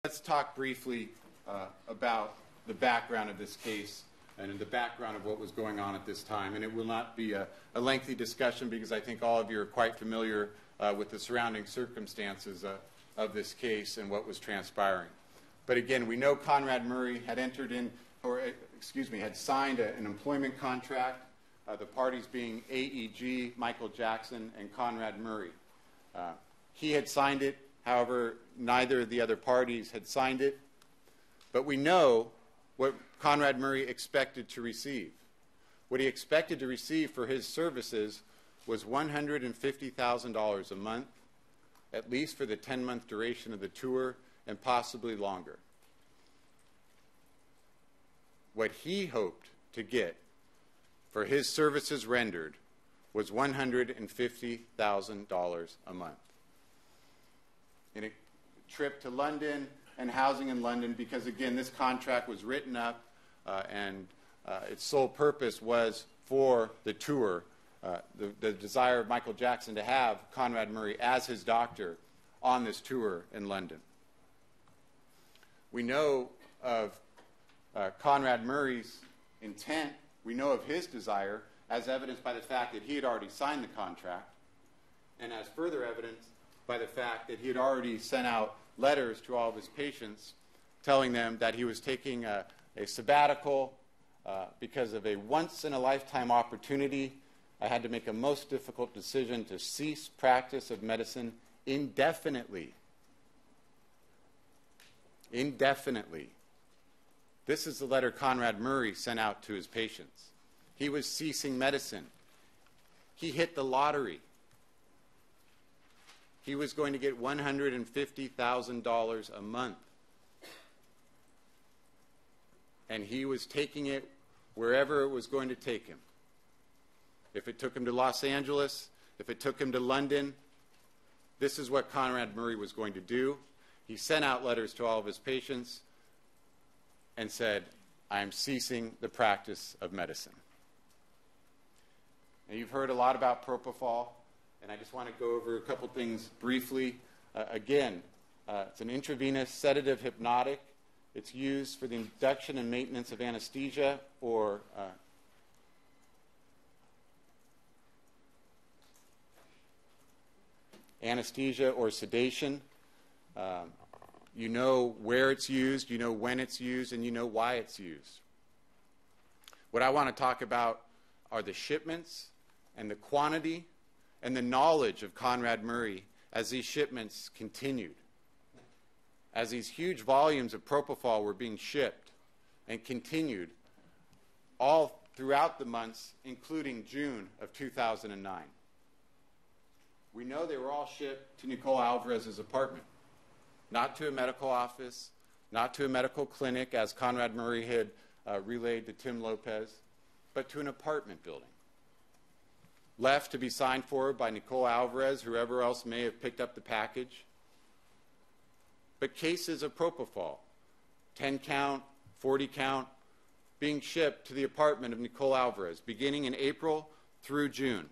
Let's talk briefly about the background of this case and the background of what was going on at this time. And it will not be a lengthy discussion because I think all of you are quite familiar with the surrounding circumstances of this case and what was transpiring. But again, we know Conrad Murray had had signed an employment contract, the parties being AEG, Michael Jackson, and Conrad Murray. He had signed it. However, neither of the other parties had signed it. But we know what Conrad Murray expected to receive. What he expected to receive for his services was $150,000 a month, at least for the 10-month duration of the tour, and possibly longer. What he hoped to get for his services rendered was $150,000 a month. In a trip to London and housing in London, because again, this contract was written up and its sole purpose was for the tour, the desire of Michael Jackson to have Conrad Murray as his doctor on this tour in London. We know of Conrad Murray's intent. We know of his desire as evidenced by the fact that he had already signed the contract, and as further evidence by the fact that he had already sent out letters to all of his patients telling them that he was taking a sabbatical because of a once-in-a-lifetime opportunity. I had to make a most difficult decision to cease practice of medicine indefinitely. Indefinitely. This is the letter Conrad Murray sent out to his patients. He was ceasing medicine. He hit the lottery. He was going to get $150,000 a month. And he was taking it wherever it was going to take him. If it took him to Los Angeles, if it took him to London, this is what Conrad Murray was going to do. He sent out letters to all of his patients and said, I am ceasing the practice of medicine. Now, you've heard a lot about propofol. And I just want to go over a couple things briefly. Again, it's an intravenous sedative hypnotic. It's used for the induction and maintenance of anesthesia or sedation. You know where it's used, you know when it's used, and you know why it's used. What I want to talk about are the shipments and the quantity and the knowledge of Conrad Murray as these shipments continued. As these huge volumes of propofol were being shipped and continued all throughout the months, including June of 2009. We know they were all shipped to Nicole Alvarez's apartment, not to a medical office, not to a medical clinic, as Conrad Murray had relayed to Tim Lopez, but to an apartment building, left to be signed for by Nicole Alvarez, whoever else may have picked up the package. But cases of propofol, 10 count, 40 count, being shipped to the apartment of Nicole Alvarez, beginning in April through June.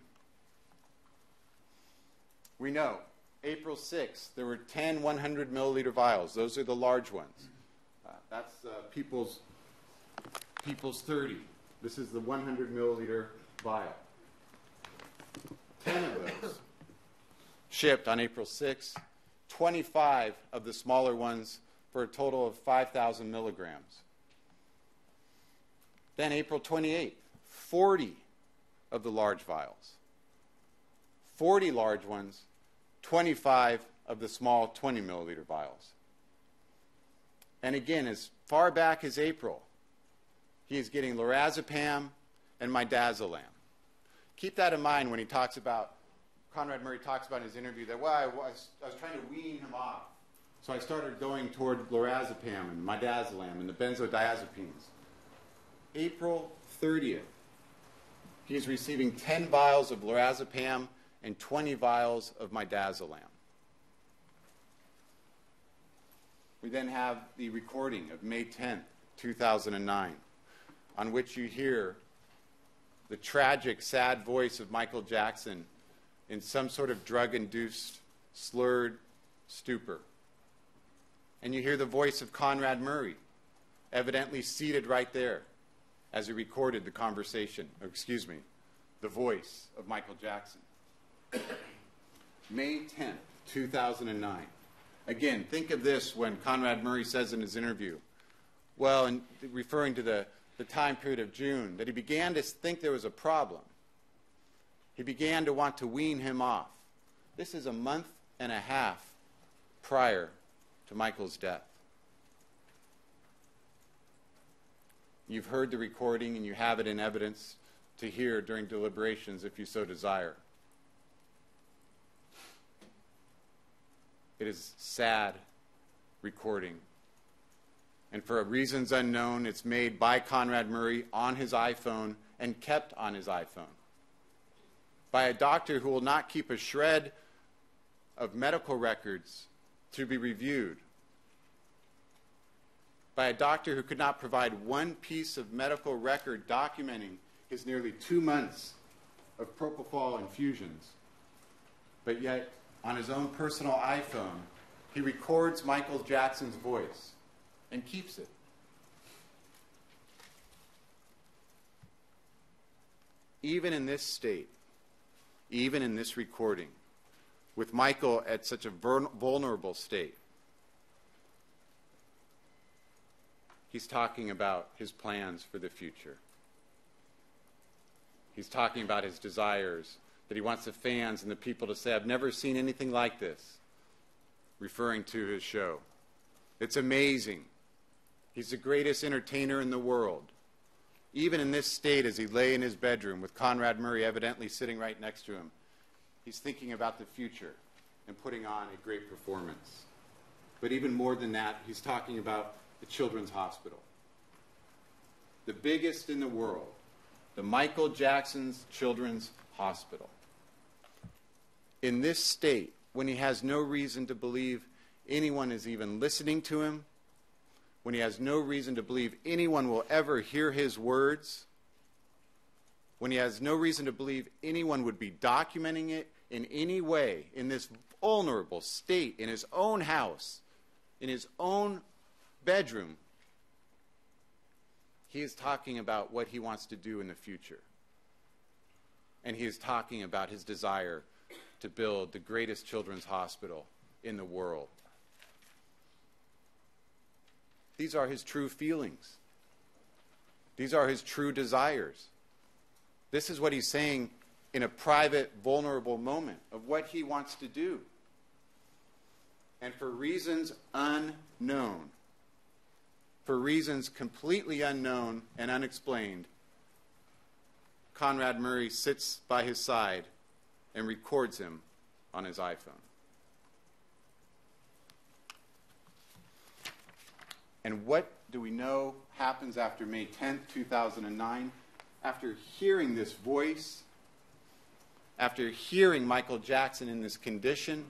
We know, April 6th, there were 10 100 milliliter vials. Those are the large ones. That's People's 30. This is the 100 milliliter vial. 10 of those shipped on April 6th, 25 of the smaller ones for a total of 5,000 milligrams. Then April 28th, 40 of the large vials. 40 large ones, 25 of the small 20 milliliter vials. And again, as far back as April, he is getting lorazepam and midazolam. Keep that in mind when he talks about, Conrad Murray talks about in his interview that, well, I was trying to wean him off. So I started going toward lorazepam and midazolam and the benzodiazepines. April 30th, he is receiving 10 vials of lorazepam and 20 vials of midazolam. We then have the recording of May 10th, 2009, on which you hear the tragic, sad voice of Michael Jackson in some sort of drug-induced, slurred stupor. and you hear the voice of Conrad Murray, evidently seated right there as he recorded the conversation, or excuse me, the voice of Michael Jackson. May 10th, 2009. Again, think of this when Conrad Murray says in his interview, well, and referring to the time period of June, that he began to think there was a problem. He began to want to wean him off. This is a month and a half prior to Michael's death. You've heard the recording and you have it in evidence to hear during deliberations if you so desire. It is sad recording. And for reasons unknown, it's made by Conrad Murray on his iPhone and kept on his iPhone by a doctor who will not keep a shred of medical records to be reviewed, by a doctor who could not provide one piece of medical record documenting his nearly 2 months of propofol infusions. But yet, on his own personal iPhone, he records Michael Jackson's voice and keeps it. Even in this state, even in this recording, with Michael at such a vulnerable state, he's talking about his plans for the future. He's talking about his desires, that he wants the fans and the people to say, I've never seen anything like this, referring to his show. It's amazing. He's the greatest entertainer in the world. Even in this state, as he lay in his bedroom with Conrad Murray evidently sitting right next to him, he's thinking about the future and putting on a great performance. But even more than that, he's talking about the Children's Hospital. The biggest in the world, the Michael Jackson's Children's Hospital. In this state, when he has no reason to believe anyone is even listening to him, when he has no reason to believe anyone will ever hear his words, when he has no reason to believe anyone would be documenting it in any way, in this vulnerable state, in his own house, in his own bedroom, he is talking about what he wants to do in the future. And he is talking about his desire to build the greatest children's hospital in the world. These are his true feelings. These are his true desires. This is what he's saying in a private, vulnerable moment of what he wants to do. And for reasons unknown, for reasons completely unknown and unexplained, Conrad Murray sits by his side and records him on his iPhone. And what do we know happens after May 10th, 2009? After hearing this voice, after hearing Michael Jackson in this condition,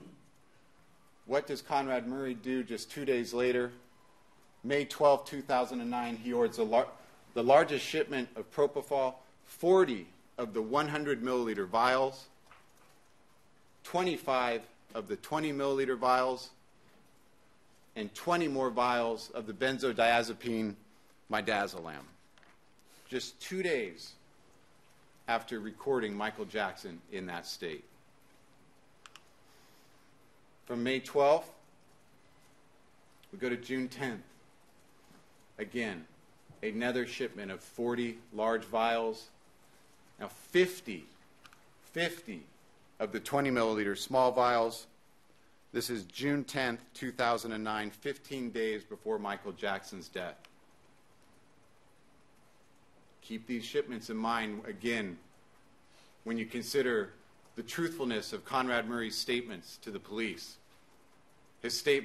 what does Conrad Murray do just 2 days later? May 12, 2009, he orders the largest shipment of propofol, 40 of the 100 milliliter vials, 25 of the 20 milliliter vials, and 20 more vials of the benzodiazepine midazolam. Just 2 days after recording Michael Jackson in that state. From May 12th, we go to June 10th. Again, another shipment of 40 large vials. Now 50 of the 20 milliliter small vials. This is June 10th, 2009, 15 days before Michael Jackson's death. Keep these shipments in mind, again, when you consider the truthfulness of Conrad Murray's statements to the police. His statement